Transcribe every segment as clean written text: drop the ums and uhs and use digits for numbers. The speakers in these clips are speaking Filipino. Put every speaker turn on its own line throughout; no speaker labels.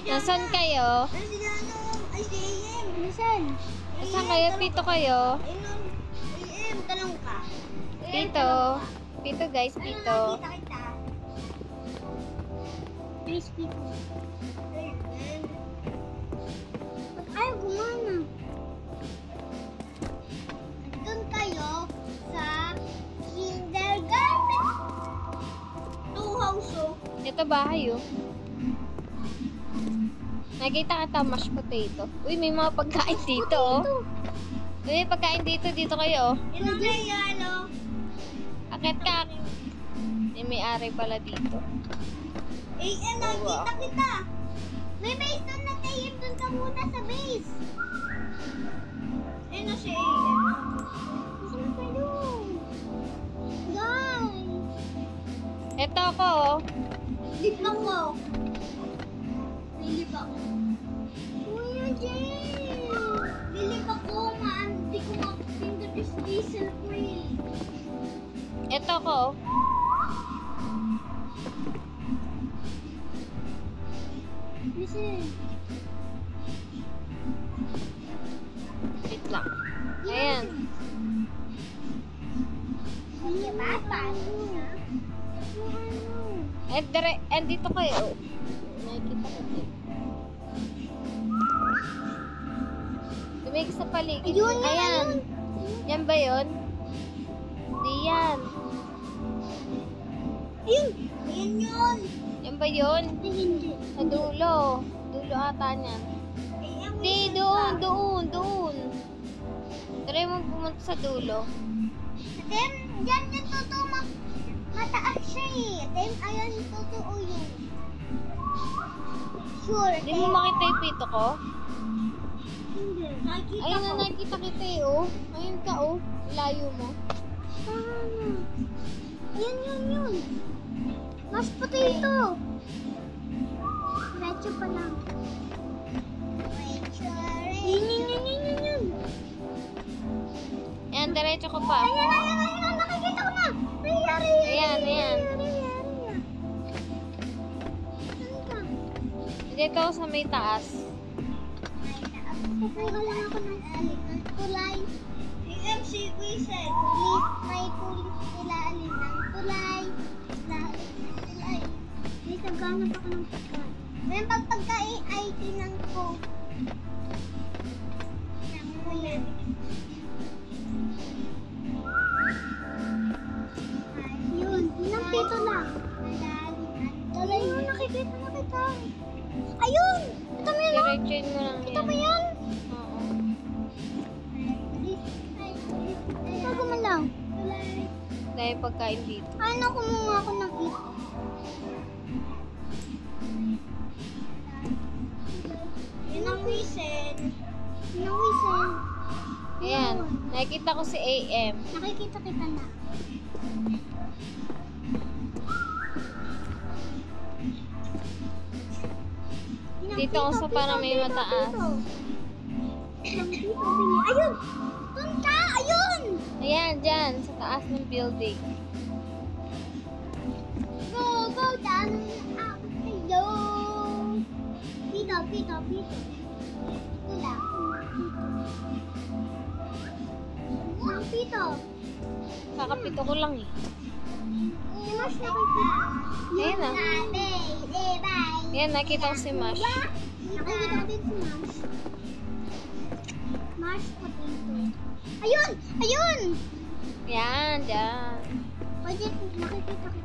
Nasaan kayo? Nasaan kayo? Pito kayo? Pito. Pito guys, pito.
Ay, gumana. Doon kayo sa kindergarten.
Ito bahay oh. Nakita kita mashed potato. Uy, may mga pagkain dito oh. Uy, may pagkain dito. Dito kayo oh.
Ito na yalo.
Akit ka. May ari pala dito.
Nakita kita. May base doon na tayo. Doon ka muna sa base. Ayun na si AM. Saan kayo? Guys.
Ito ako oh.
Lip ako. Lilip ako. Kuya Jay. Lilip ako. Hindi ko mapindot is diesel free.
Ito ako oh.
Listen.
Wait lang. Ayan.
Hindi ba?
And dito kayo. Nakikita ko dito. Tumigil sa paligid.
Ayun,
ayan. Yan ba yun? Hindi yan.
Ayun. Ayun yun.
Yan ba yun?
Hindi.
Sa dulo. Dulo ata niyan. Hindi, doon. Try mo pumunta sa dulo.
Then, yan yung totoo. Mataas siya eh. Then, ayun yung totoo yun. Sure.
Hindi mo makita yung pito ko?
Hindi.
Ayun na nakita kita eh oh. Ayun ka oh. Layo mo.
Paano? Yun. Mashed potato. Diretso pa lang. Yun.
Ayan, diretso ko pa.
Ayan. Nakikita ko na. Nangyari.
Ayan.
Saan ka?
Dito ako sa may taas.
Kukuha lang ako ng kulay. EMC Wizard. May pulis sila alin ng kulay. May naghanap ako ng pagkain. May pagkain ay tinang ko. Yun. Inang pito lang. Ayun, nakikita na kita. Ayun! Ito mo yun.
Diretsuin mo lang
Ito mo
yan.
yan.
Oo.
Bago man lang.
Dahil pagkain dito.
Ano, kumuha ako ng ito. Yun ang whistle.
Ayan. Nakikita ko si AM.
Nakikita kita na.
Dito ako sa parang may mataas.
Ayun! Doon ka! Ayun!
Ayan, dyan. Sa taas ng building.
Go down! Hello! Pito. Ito lang. Ang pito.
Kakapito ko lang eh.
Si Mash nakikita.
Ayan ah. Ayan, nakita ko si Mash.
Nakikita ko din si Mash. Mash potato. Ayun!
Ayan, dyan.
Pwede, nakikita ko.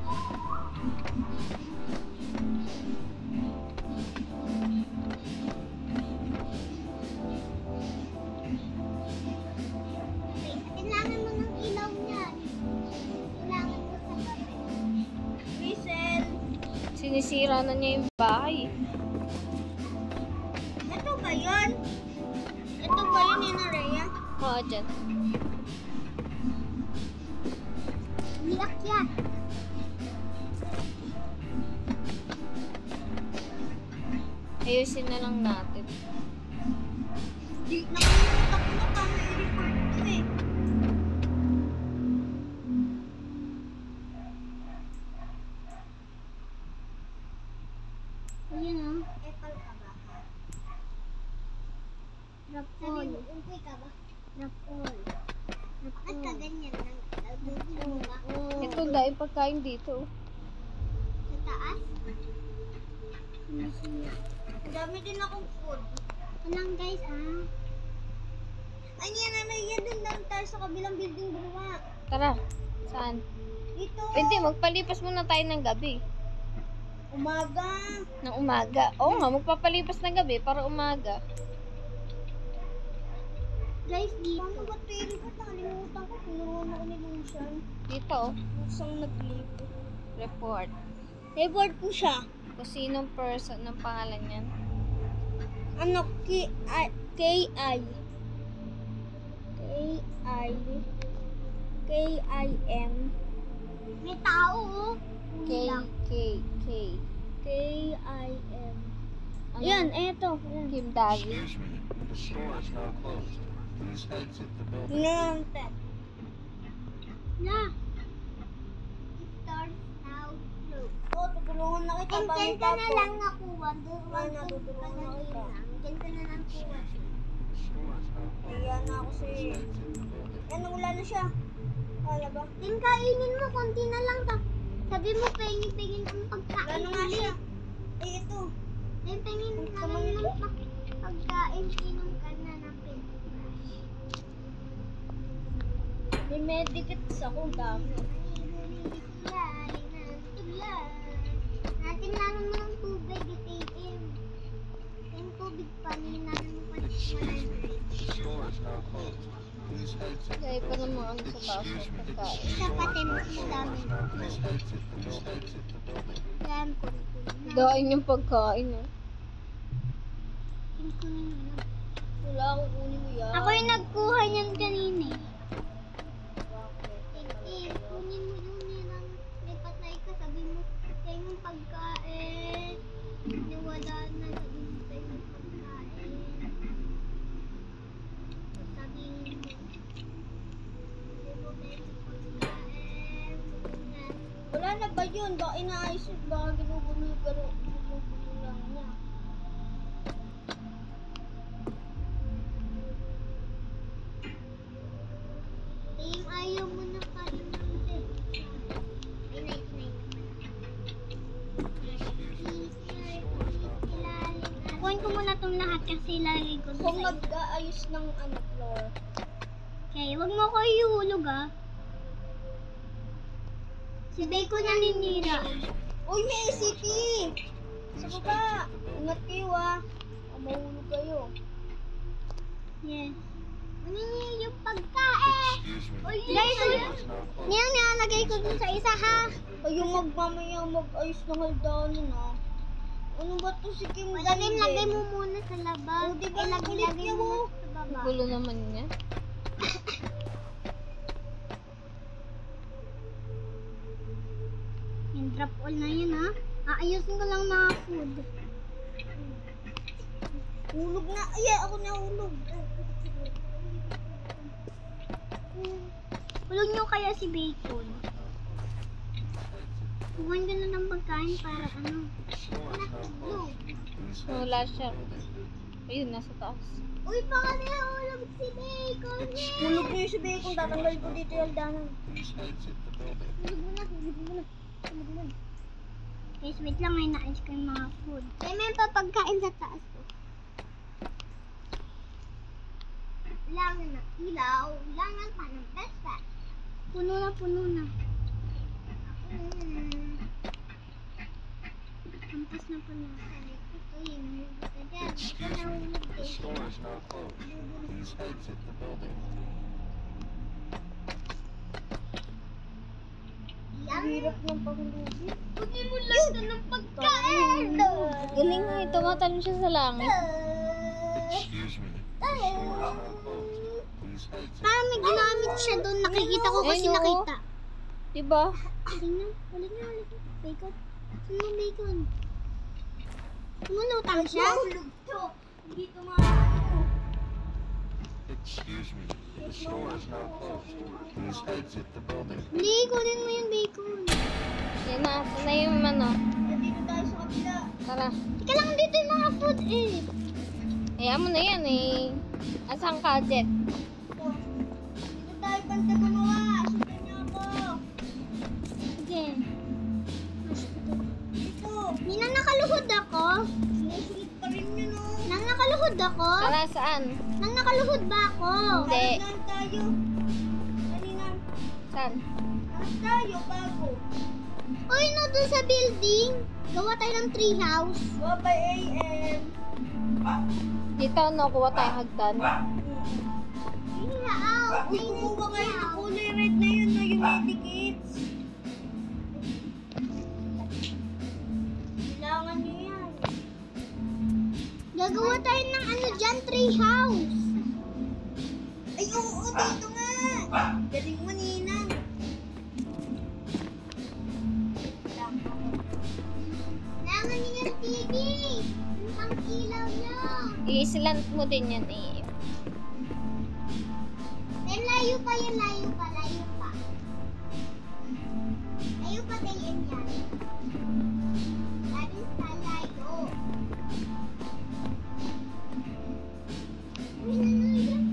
Kailangan mo ng ilaw niyan. Kailangan mo sa gabi. Whistle.
Sinisira na niya yung bahay.
Ito ba yun? Inareya?
Oo, dyan.
Umiakyat.
Ayusin na lang natin.
Nakalimutan ko na paano i-report ko eh. Ayan o. Epal ka ba? Rapol. Ungkoy ka ba? Rapol. Bakit ka ganyan lang? Nagugulo ka?
Ito dahil pagkain dito.
Sa taas? Ang dami din akong food. Walang guys Ay, yan din lang tayo sa kabilang building buluwa.
Tara. Saan?
Dito.
Pwede, magpalipas muna tayo ng gabi.
Umaga.
Ng umaga. Oo nga, magpapalipas ng gabi para umaga.
Guys, dito. Paano ba tayo? Nakalimutan ko. Pinuruan ako ni Lucian.
Dito, oh.
Lusang naglipo.
Report.
Report po siya.
Kung sinong person ng pangalan niyan.
Ano? K-I. K-I-M. May tao oh.
K.
K-I-M.
Ano?
Yan, eto. Yan.
Kim Davi.
Excuse me, the store is now closed. Please exit the building.
Nante. Na. Start now. Oh, tutulungan na kita. Diyan ka na lang nakuha. Doon natutulungan na kita. Diyan ka na lang kuha. Ayan na ako sa'yo. Yan, wala na siya. Wala ba? Din kainin mo, konti na lang. Sabi mo, pengin ang pagkain. Wala nga siya. Eh, ito. Din, pengin na lang ng pagkain. Inom ka na ng paintbrush. May medikit ako dami. Natin lang naman ang tubig, itiim. Yung tubig pa, ninanan mo pa
The store is now closed. Please exit the
Kaya pa naman ano sa baso. Pagkain.
Isa pati mo dami.
Please exit the building.
Yan, kunin.
Dain yung pagkain, oh.
Kunin mo na.
Wala akong kunin mo yan.
Ako yung nagkuha niyan kanina eh. Kunin mo yun yan. May patay ka, sabi mo, tayo mong pagkain. Nawala na, sabi mo, tayo mong pagkain. Sabi mo, tayo mong pagkain. Wala na ba yun? Baka inaayos yun, baka ginugulo lang niya. Team, ayaw mo na kayo ng ay, night Kuhin ko muna itong lahat kasi lalagay ko
Kung mag-aayos ng floor.
Okay, wag mo ko ihulog Si Bacon naninira.
Uy, may ACP! Sa baba! Ingat kayo mahulog kayo.
Yes. Ano niya yung pagkain?
Excuse me.
Guys, niyang nilalagay ko dun sa isa ha.
Kayo magmamaya mag-ayos ng haldaanin Ano ba to si Kim
Magaling
David?
lagay mo muna sa labas.
Oh, diba ang kulit
lagay
niya,
mo
oh?
sa baba.
Gulo naman niya.
Yung drop all na yun ha. Aayusin ko lang mga food.
Hulog na. Ay, ako nahulog.
Hulog nyo kaya si Bacon. Kuhan ka na ng pagkain para ano. Nakulog.
Wala siya. Ayun, nasa taas.
Uy, baka nahulog si Bacon.
Hulog niyo si Bacon. Tatanggal ko dito yung haldaanan.
Please exit the building.
Hulog mo na, hulog mo na. Hulog mo na. Guys, wait lang, may naayos ko yung mga food. May papagkain sa taas ko. Langan na ilaw, langan pa ng best friend. Puno na, puno na. Kampas na puno. Ito yung hulog ka dyan. Ito na hulog
The
eh.
store is now closed. Please exit the building.
Ang hirap ng pahulugin.
Kunin mo lang ito ng pagkain.
Galing nga, tumatalon siya sa langit.
Excuse me. The store is now closed. Please exit.
Parang may ginamit siya doon. Nakikita ko kasi
Ayun, oh.
nakita.
Diba?
Tingnan, ulit na. Bacon. Saan yung bacon? Tumulutang siya?
Mahulog to. Hindi to maano.
Excuse me. The store is now closed. Please exit the building.
Hindi, kunin mo yung bacon.
Yan na, ito na yung ano.
Nandito tayo sa kabila.
Tara.
Teka lang, dito yung mga food eh.
Hayaan mo na yan eh. Asan ka, Jet?
Ito. Dito tayo banda gumawa. Sundan niyo ako.
Sige.
Dito.
Nang nakaluhod ako.
Sinusunod pa rin yun, oh.
Nang nakaluhod ako.
Tara, saan?
Nang nakaluhod ba ako?
Hindi.
Hanap tayo. Kanina.
Saan?
Hanap tayo bago.
Uy, no, dun sa building. Gawa tayo ng tree house.
Gawa by AM.
Dito, no, kuha tayo hagdan.
Tree house.
Uy, kumuha kayo ng kulay red na yun, no, yung medikits. Kailangan nyo yan.
Gagawa tayo ng ano dyan, tree house.
Ay, oo, dito nga. Galing mo, Ninang.
Kailangan niyo yung TV. Yung pang ilaw niyo.
I-slant mo din yan eh.
Then layo pa yan, layo pa, layo pa. Layo pa tayo yan. Sabi sa layo. Uy, nanoy yan.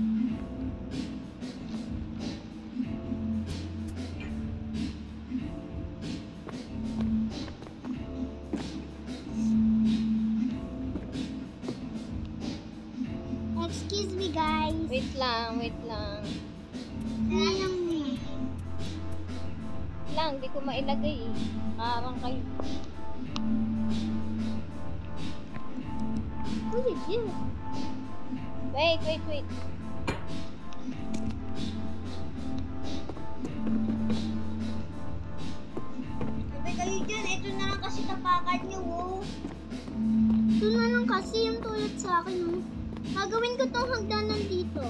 Excuse me guys.
Wait lang, wait lang.
Ninang mo.
Lang, di ko mailagay eh. Parang kayo.
Uy, yun.
Wait, wait, wait.
Sabi kayo dyan, ito na lang kasi tapakan nyo, oh.
Ito na lang kasi yung tulad sa akin. Oh. Gagawin ko tong hagdanan dito.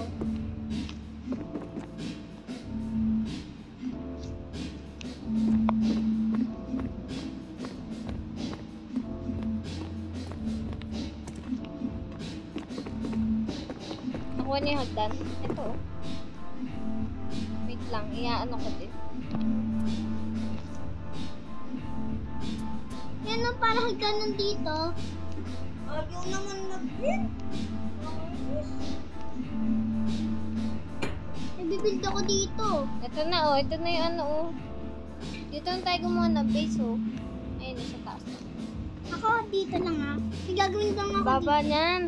Nakuha niyo yung hagdan. Ito. Oh. Wait lang, iyaano ko din.
Yan o, para hagdanan dito.
Ayaw naman mag-print.
Nagbibuild ako dito.
Ito na oh, ito na yung ano oh. Dito na tayo gumawa ng base oh. Ayun, sa taas.
Ako dito lang ha. May gagawin lang ako
Baba
dito.
niyan.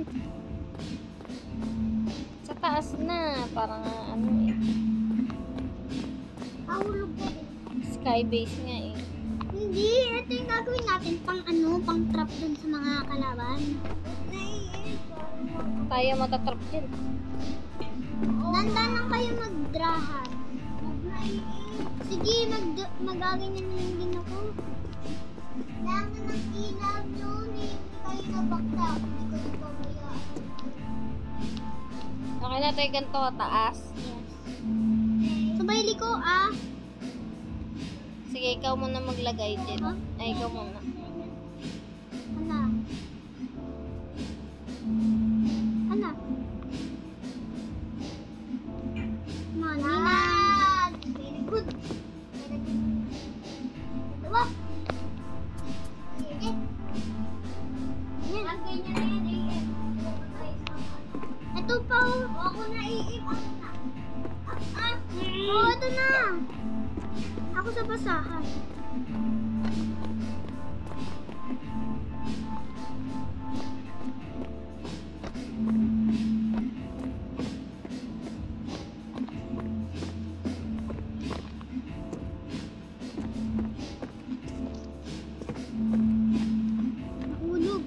Sa taas na. Parang ano eh.
Ahulog ko din.
Sky base nga eh.
Hindi, ito yung gagawin natin pang ano, pang trap dun sa mga kalaban.
Tayo matatrap dyan.
Nandaan lang kayo magdrahan. Sige, magaganyan na lang din ako. Kailangan ng ilaw nyo, hindi kayo nabakta. Hindi kayo pabayaan.
Okay na tayo ganito kataas.
Yes. Sabay liko ah.
Sige, ikaw muna maglagay din. Ay, ikaw muna.
Ano? Ano? Maninan! Very good. Dalawa. Sige. Yan. Ito pa oh. Ako na iip. Ako na. Oo, ito na. Ako sa basahan. Nahulog.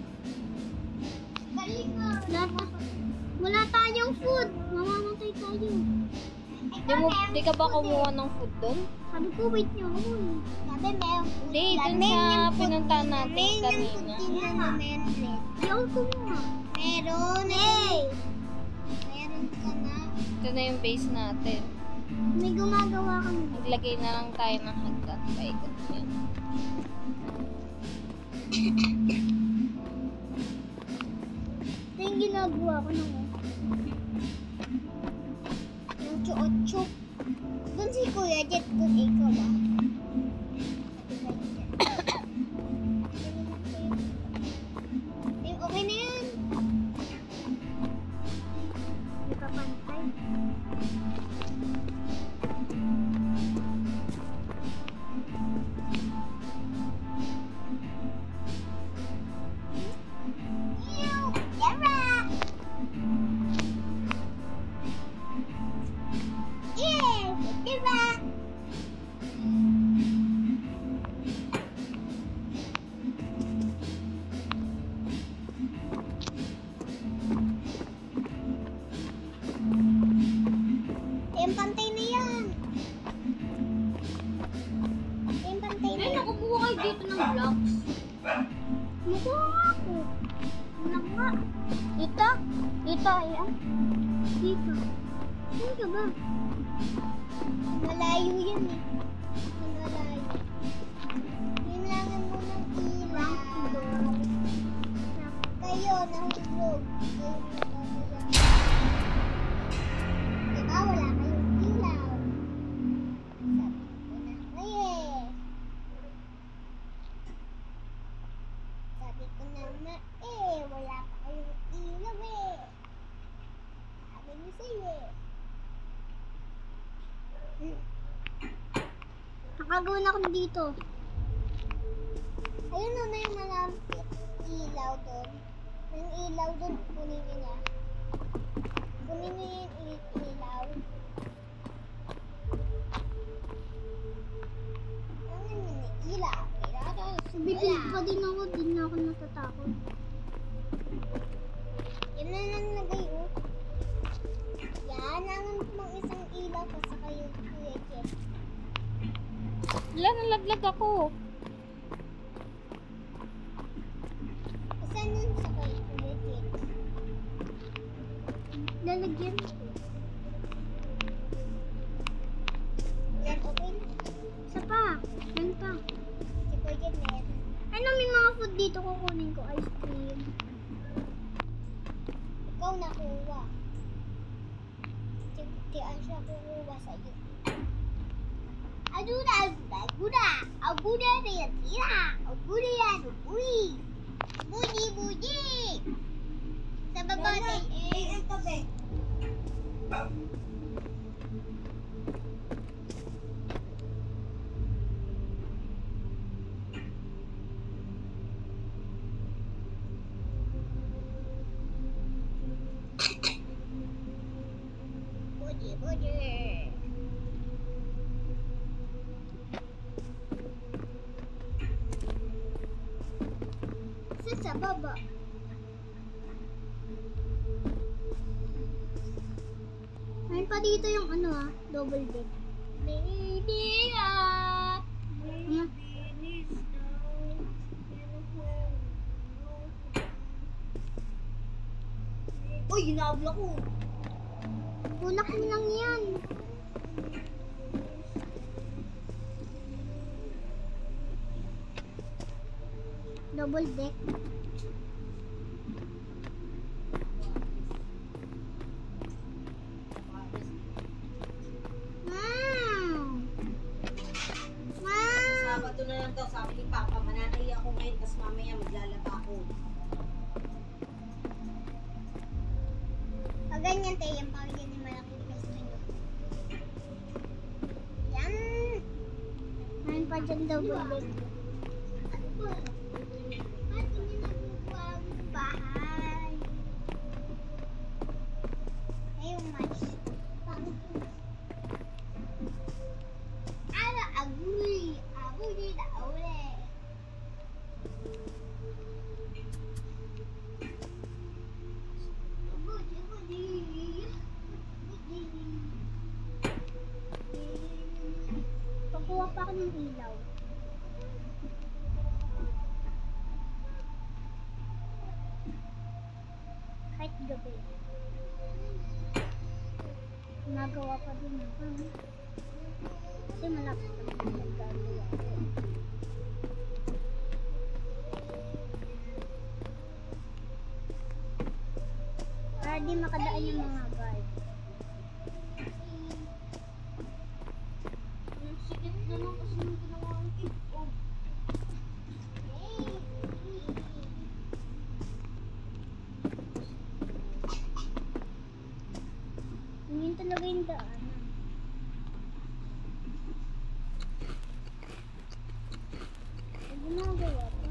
Wala tayong food. Mamamatay tayo.
Di ka ba kumuha ng food doon?
Sabi ko, wait nyo. Sabi, meron food.
Hindi, dun sa pinuntahan natin kanina.
Ayaw ko nga. Meron eh. Meron ka na.
Ito na yung base natin.
May gumagawa kami.
Maglagay na lang tayo ng hagdan. Paikot mo yan.
Ito yung ginagawa ko nung Ocho. Doon si Kuya Jet, doon ikaw ba? tayo? Dito. Saan ka ba? Malayo yan eh. Malayo. Kailangan mo ng ilaw. Kayo, nahulog. Kayo nahulog. Diba, wala kayong ilaw. Sabi ko na nga wala pa kayong ilaw eh. Sabi niyo sa'yo eh. Nakagawa na ako dito. Ayun na yung malapit ilaw doon. Yung ilaw doon, kunin niyo na. Kunin niyo yung ilaw. Ano yun ilaw? Bibig pa din ako, din na ako natatakot. Yan na nalagay oh. Yan ang mga isang ilaw pa sa kayo, Kuya Jeff.
Wala, nalaglag ako.
Saan yun sa kayo, Kuya Jeff? Lalagyan ko. Yan, okay na. Isa pa. Yan pa. Si Kuya Jeff na yan. Ano, may mga food dito kukunin ko. Ice cream. Ikaw nakuha. Tiyan siya kukuha sa'yo. Aduda, aguda. Aguda na yan tira. Aguda yan. Uy. Buji, buji. Sa baba na eh. Ito, be. Buji, buji. Sa baba. Mayroon pa dito yung ano double bed. Baby
Uy, ginabla ko.
Bulak mo lang yan. Double deck.
Sabado na lang daw, sabi ni Papa, mananay ako ngayon, tapos mamaya maglalaba ako.
Pag ganyan tayo, yung pagyan ni malaking gusto nyo. Yan. Mayroon pa dyan double bed. Ano ba? Ba't hindi nagbubuha ang bahay? Ayun, mas. Ala, aguli. Aguli na uli. Pakuha pa ako ng ilaw. Kahit gabi. Nagawa pa din ako. Kasi malapit pa din ang gagawa ko. Para di makadaan yung mga guard.
Ang sikit naman kasi nung ginawa ang ito.
Yun talaga yung daan. Ay, ginagawa pa.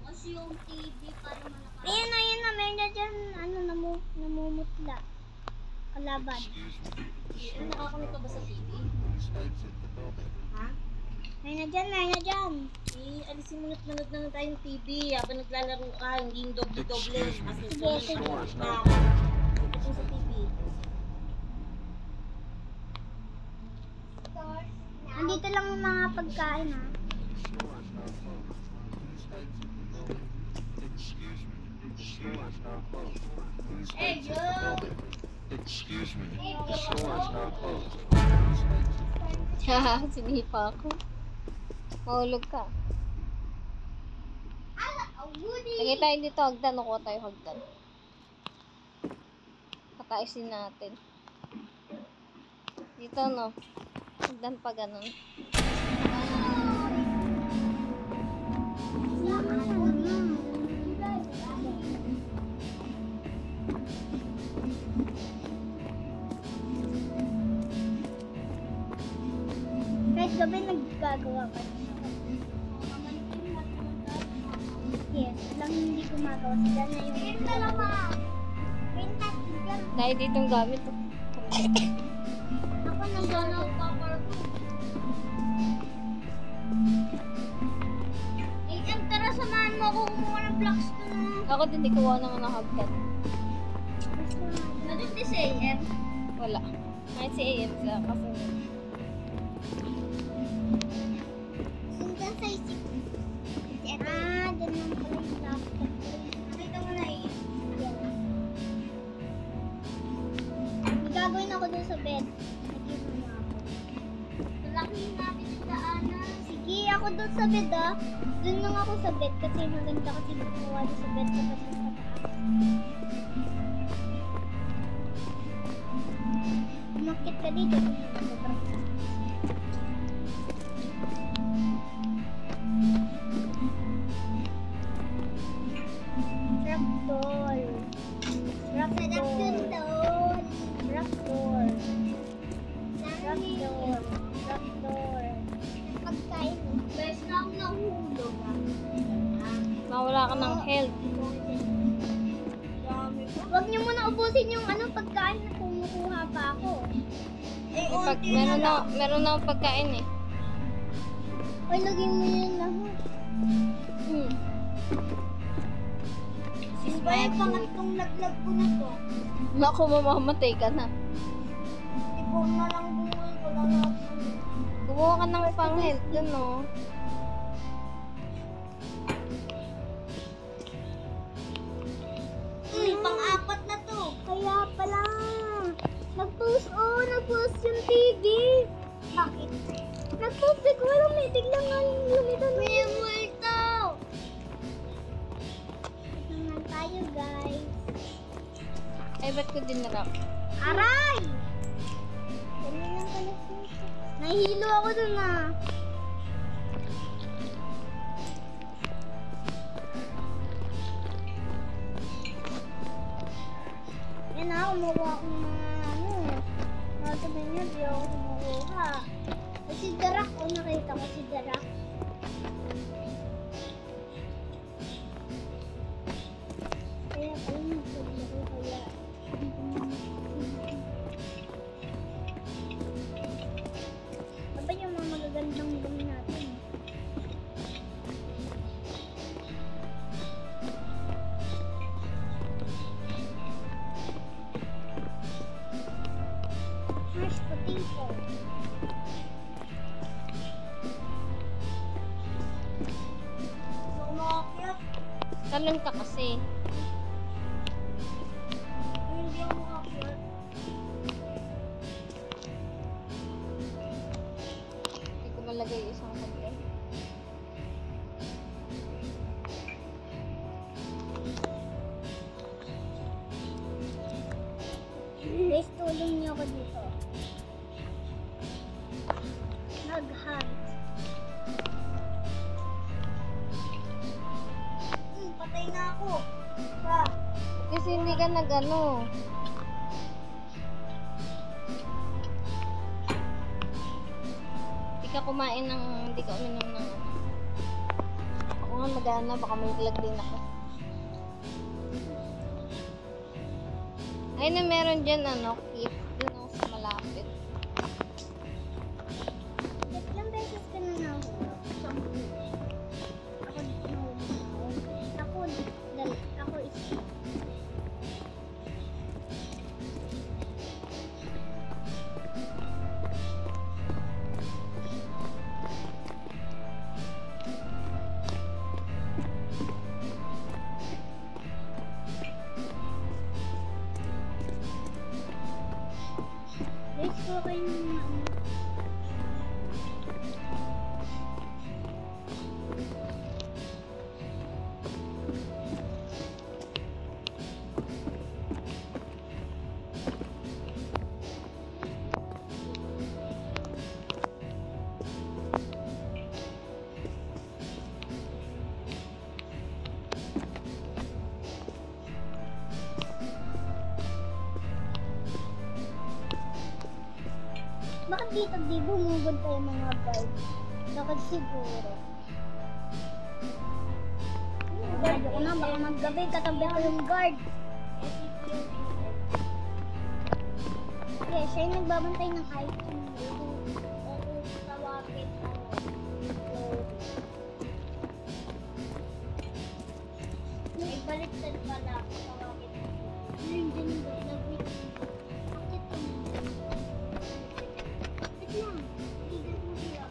Kasi yung TV para malakas.
Ayun na, meron na dyan, namumutla. Kalaban.
Nakakamit ka ba sa TV? Ha?
Meron na dyan.
Alisin mo nanood na tayong TV habang naglalaro ka, hindi yung doble-doble. Kasi
Sige, sige.
sa TV.
Andito lang yung mga pagkain ha.
Excuse me. store is now closed. Please wait to the building. Excuse me. The store is now closed. Please wait to
Haha, sinipa ako. Mahulog ka. Lagay tayo dito, hagdan. Nakuha tayo hagdan. Pataisin natin. Dito, no? Hagdan pa ganun.
Kahit gabi naggagawa pa. Yes, lang hindi gumagawa. Sila na yung... Ito lang ma!
Dahil ditong gamit. Oh.
Ako nang tara, samahan mo ako kumuha ng blocks to na.
Ako din, di kuha naman ng hagdan.
Nandun din si AM.
Wala. Kahit si AM sila kasi.
Sundan sa isip. Ah, dyan lang pala yung laptop. Nakita mo na AM. Yan. May gagawin ako dun sa bed. Nag-iwan mo ako. Lalakihin natin yung daanan. Sige, ako dun sa bed ah. Dun lang ako sa bed kasi maganda kasi gumawa dun sa bed kapag sa taas. Umakit ka dito. Sobrang Trapdoor. Trapdoor. Trapdoor. Trapdoor. Trapdoor. Pagkain. Best na ako nahulog ah.
Mawala ka ng health.
Huwag niyo muna ubusin yung pagkain na kumukuha pa ako.
Pag, meron na akong pagkain eh.
Ay, lagyan mo yun lahat. Ba yung pangatlong laglag ko na to?
Naku, mamamatay ka na.
Ipon na lang buhay ko lang lahat.
Gumawa ka ng pang health dun, no?
Pang-apat na to. Kaya pala. Nag-post yung TV. Bakit? Nag-post ko walang may biglang lumito. May multo. Ito naman tayo, guys.
Ay, ba't ko din narap?
Aray! Ganyan lang pala. Nahihilo ako dun ah. Yan na, kumuha ako ng mga Sabi niya, di ako kumuha. Si Darak, nakita ko si Darak. Kaya pala nagsabi ko kaya. Ano yung mga magagandang dumi natin? Mashed potato.
Talon ka kasi.
Hindi ako makakyat.
Hindi ko malagay isang hagdan.
Guys, tulong niyo ako dito. Nag-hunt. Patay na ako.
Kasi hindi ka nag-ano. Hindi ka kumain ng, hindi ka uminom ng ano. Ako nga mag-ano, baka may vlog din ako. Ay na meron dyan ano, keep. Doon ako sa malapit.
Ilang beses ka na nahulog? Ako dito nahulog ako. Ako isa. pa yung bakit dito di bumubod tayo mga guard? Bakit siguro? Guard ako na, baka maggabi, katabi ko yung guard. Yeah, siya yung nagbabantay ng item. Tawagin may baliktad pala. Tawagin yung dyan ba? Nag-wait. Bakit ka mo? Wait lang. Ligan mo siya.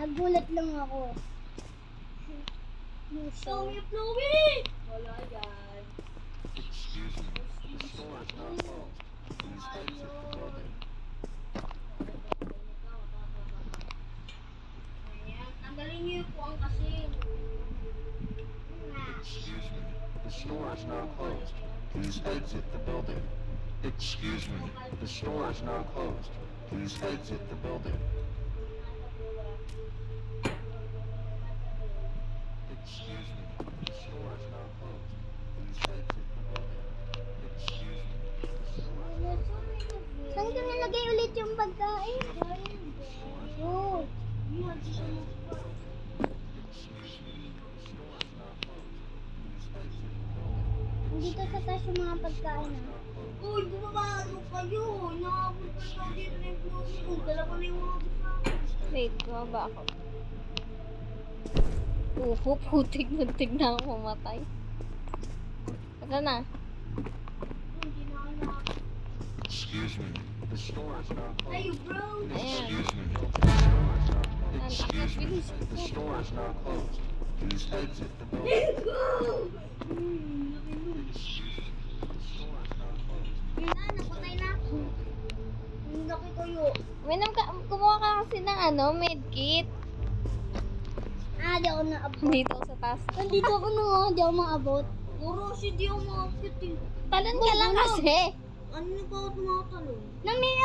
Nagulat lang ako. Chloe! Wala yan.
Excuse me, the store is not closed. Please exit the building.
Tanggalin niyo yung puwang kasi.
Excuse me, the store is now closed. Please exit the building. Excuse me, the store is now closed. Please exit the building. Excuse me, the store is now closed. Please exit the building. Excuse me, the store is now closed.
Saan ko nilagay ulit yung pagkain? Oh.
Excuse me, the store is now closed. Please exit the building.
Nandito sa taas yung mga pagkain ah.
Uy, bumabalo kayo. Nakabot pa tayo dito ng Chloe. Dala ko na yung mga kasama.
Wait, bumaba ako. Putik na ako mamatay. Ito na.
Excuse me, the store is now closed.
Hey, bro.
Ayan.
Excuse me, the store is now closed.
Ayan,
Excuse me,
bilis.
the store is now closed. Please exit the building.
Let's go.
Excuse me, the store is now closed.
Yun na, napatay na ako. Ang laki kayo.
Kumuha ka kasi ng medkit.
Di ako naabot.
Dito sa taas.
Nandito ako na di ako maabot.
Puro si di ako makakit eh.
Talon ka lang kasi.
Ano na ba ako tumatalon?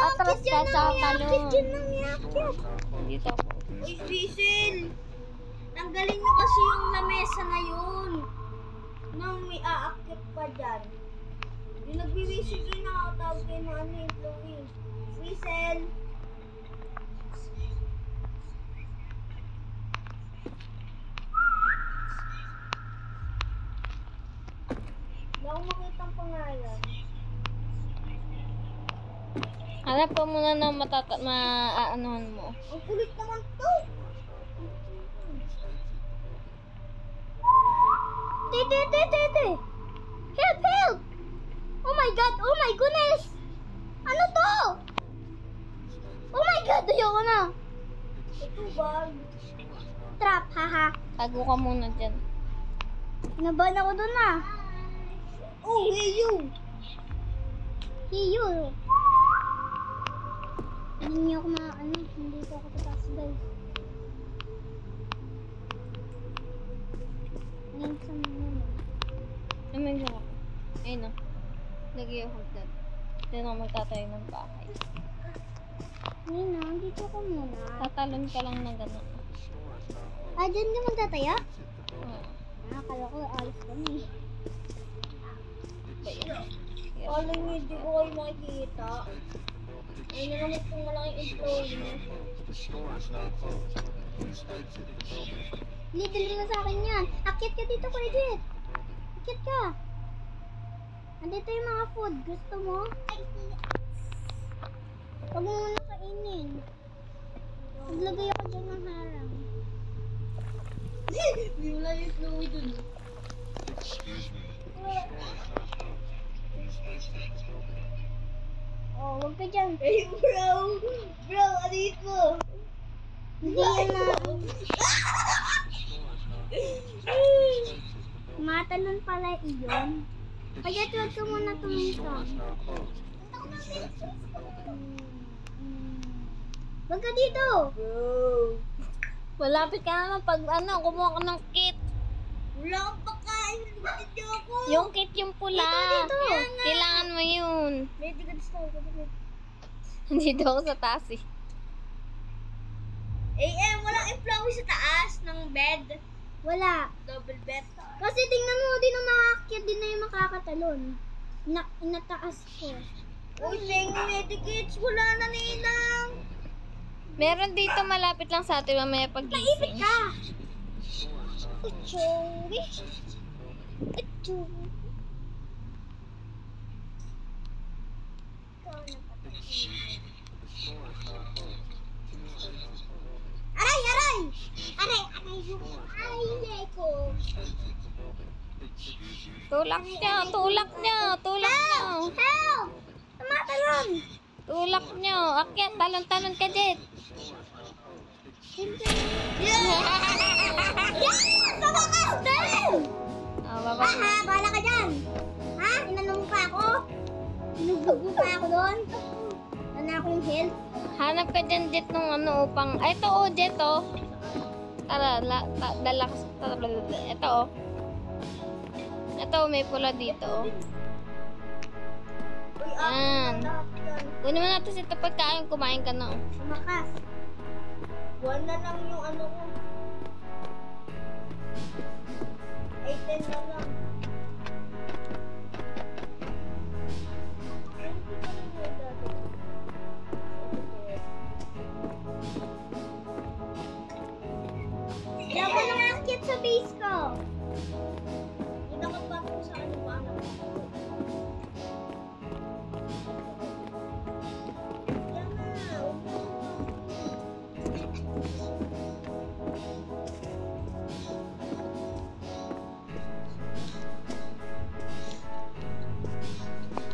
Atras ka sa talon.
Nangyakit.
Dito ako.
Uy, Cecil! Tanggalin nyo kasi yung lamesa na yun. Nang may aakit pa dyan. Yung nagbiwisip yung nakatawag kayo na yung Chloe. Cecil! Hindi ako makita ang pangalan.
Hanap ka muna ng maaanuhan mo.
Ang kulit naman to!
Tete! Help! Oh my god! Oh my goodness! Ano to? Oh my god! Ayoko na!
Ito ba?
Trap, haha.
Tago ka muna dyan.
Naban ako dun ah.
Oh, hey you!
Hiyo. Hindi ako hindi ko ako tataas guys. Ngayon sa mga
Naman lang ako. Ayun o. Lagay ako dyan. Dito ako magtatayo ng bahay.
Nina, dito ko muna.
Tatalon ka lang na gano'n.
Dyan ka magtataya?
Oo.
Akala ko alis kami.
Ba yan?
Kala niyo, di ko kayo makikita. Ayun na naman itong malaking employee.
The store is now closed. Please exit the building.
Little mo sa akin yan. Akit ka dito, Kuya Jet. Akit ka. Andito yung mga food. Gusto mo? Huwag mo muna kainin. Naglagay ako dyan ng harang.
Hindi wala yung Chloe dun.
Excuse me. The store is now closed. Please exit the building.
Oh, huwag ka dyan.
Hey, bro! Bro, ano yun mo?
Hindi yan na.
The store is now closed. Exit the building.
Matalon pala iyon. Kaya tuwag ka muna
The
tumingin.
store is now closed. Please exit the building.
Huwag ka dito.
Bro!
Malapit ka naman pag kumuha ka ng kit.
Wala kang pagkain. Hindi ako.
Yung kit yung pula.
Dito.
Kailangan mo yun.
Medical store ko.
Dito ako sa taas eh.
Walang employee sa taas ng bed.
Wala.
Double bed.
Kasi tingnan mo, di na makakakyat din na yung makakatalon. Inataas ko.
Uy, Peng, medikits. Wala na nilang.
Meron dito malapit lang sa atin mamaya pagising.
Ka! Uchowi! Uchowi! Aray! Aray! Aray! Aray! Aray ko!
Tulak niya, tulak niya, tulak niya.
Help! Tumatalon!
Tulak niyo. Akyat, talon-talon ka, Jet.
Yeah! Tumakas din!
Oh, baba.
Ha? Bahala ka dyan! Ha? Inanong pa ako? Inugbog mo pa ako doon? Ano ako yung health?
Hanap ka dyan, Jet, nung upang... Ay, ito, Jet, oh. Tara, dala ka sa... Ito, oh. Ito, may pula dito, oh.
Uy,
Yan.
lahat yan.
Kunin mo natin ito pagkain, kumain ka na, oh.
Tumakas.
One na lang yung ano ko. 8-10 na lang.
Hindi ako nakakit sa base ko.
Hindi nakapag ko sa ano ba anak ko. Yan na.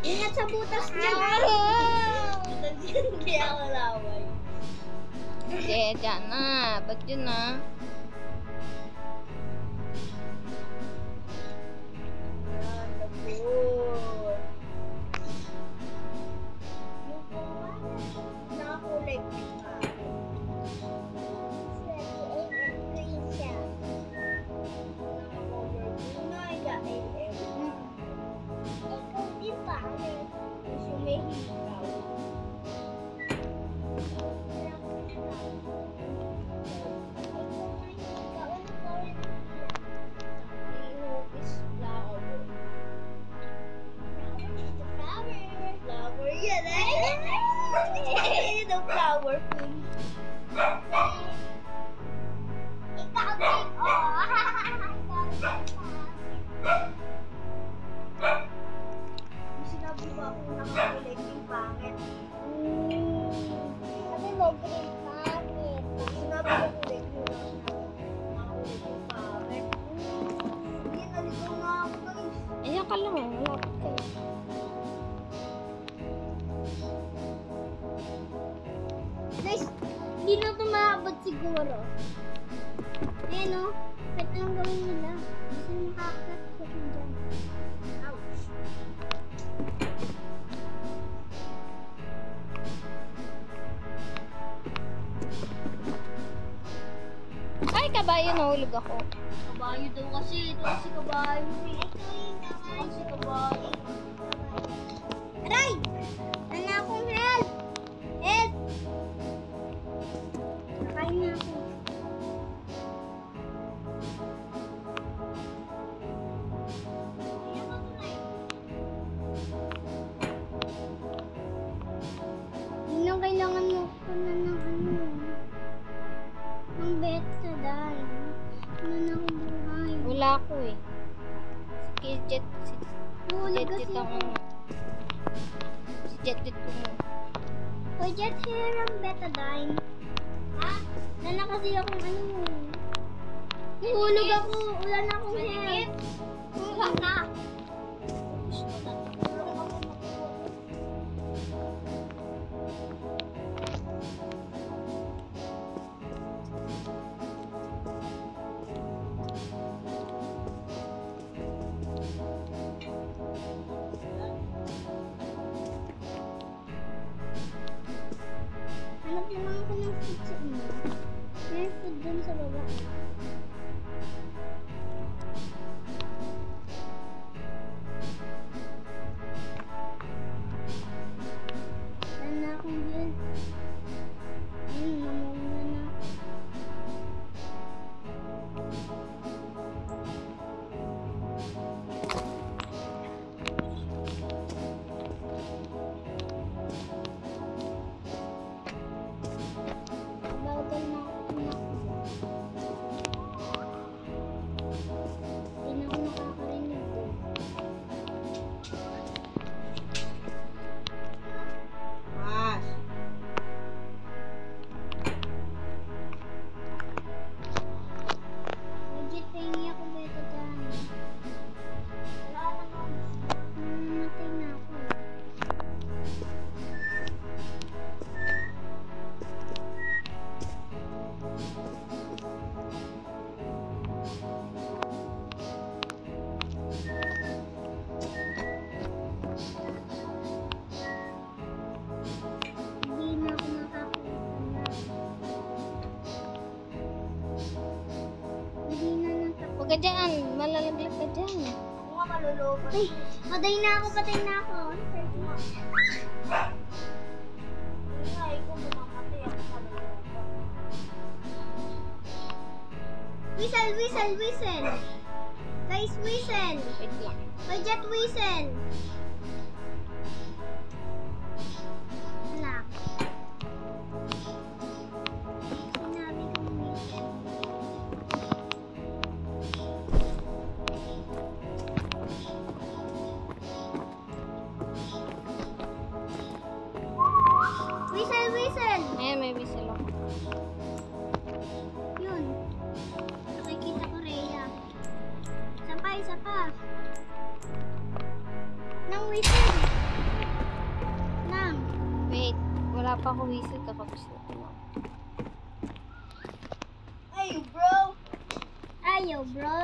Ingat sa butas niya.
Hindi ako laway.
Sige, dyan na. Ba't yun na?
Yan, labot. Nakakulay pink ka. Nakacover blue na, iya AM.
Ikaw din pa.
Tapos yung may hikaw. Yung hope is flower. Flower yan eh. The flower queen.
Ikaw din. Oh.
Yung sinabi ko ako nakakulay pink pangit.
Sabi mo, green pangit.
Sinabi ko kulay pink nakakulay pink pangit. Hindi, naligaw na ako guys.
Ayan ka lang, oh. Malapit ka lang.
Guys, hindi na ito maabot siguro. Ayan o. Kahit anong gawin nila. Gusto nyo makakakat ko dyan.
Ouch.
Ay, kabayo, nahulog ako.
Kabayo daw kasi. Ito kasi kabayo eh. Ito kasi kabayo.
Aray! Ano akong help? Help! Nakain na ako. Yun ang kailangan mo ko na ng ano. Ng betadine. Ano na akong buhay.
Wala ako, eh. Si Jet, si
Nahulog
Jet,
kasi
Jet
ako.
ako. Si Jet ko mo.
Kuya Jet, here ang betadine. Wala na kasi akong ano. Nahulog ako. Wala na akong hair. Wala na. Hanap naman ako ng food sa inyo. May food dun sa baba. Wala na akong yun. Ayun, namumula na ako. Bagal na ako tumakbo. Hindi na ako nakakarinig doon.
Mas.
Legit, pahingi ako dito dyan. Wala naman. Namamatay na ako. Hindi na ako makakuha na. Hindi na nasa...
Huwag ka dyan. Malalaglag ka dyan.
Ako nga malulobot.
Ay, patay na ako, patay na ako.
Hindi nga, ikaw bumakati. Ako malulobot.
Whistle, whistle, whistle. Guys, whistle.
Wait lang.
Budget whistle. Wala. Sinabi kong whistle. Whistle, whistle.
Ayan, may whistle ako.
Yun. Nakikita ko Rhea. Isa pa, isa pa. Nang whistle. Nang.
Wait. Wala pa ako whistle. Kakapos na ito.
Ay, bro.
Ayaw, bro.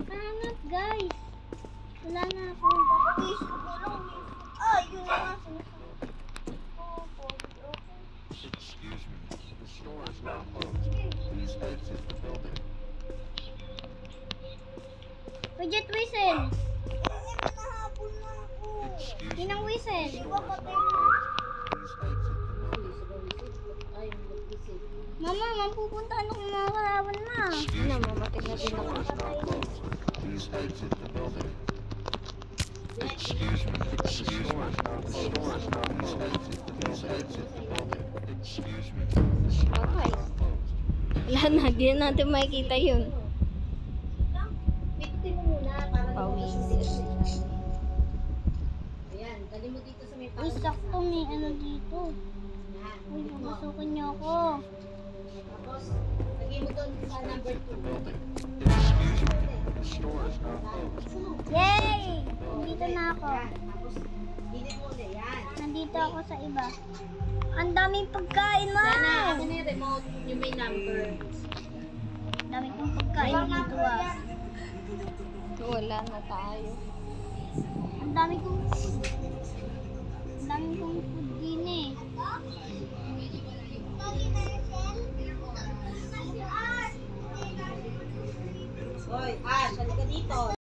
Hanap, guys. Wala na ako.
Wish ko pa lang. Ah, yun na nga.
Excuse me. The store is now closed. Please exit the building.
Budget whistle.
Nahabol na ako.
Excuse
Yun ang whistle.
Di ba patay mo?
Please exit the building.
Mama, mapupuntahan ako ng mga kalaban na.
Excuse
Ano,
me.
mamatay na
The
din ako.
store is now closed. Please exit the building. Excuse me. The store is now closed. Please exit the building. Excuse me. The store
Okay.
is now closed.
Wala na. Di na natin makikita yun.
Pikutin mo muna para
Pawisil.
Ayan, dali mo dito sa may
Uy, sakto may ano dito.
Yan.
Uy, papasukin niyo ako.
Tapos, lagay mo doon sa number 2.
Building. Excuse me. The store is now closed.
Yay! Nandito na ako.
Yan. Tapos, hilit mo na yan.
Nandito ako sa iba. Ang daming pagkain, ma!
Sana, ako na yung remote, yung may number.
Ang daming kong pagkain dito, ah.
Wala na tayo.
Ang daming kong food. Ang daming kong food din, eh.
Hoy, Ash, halika dito.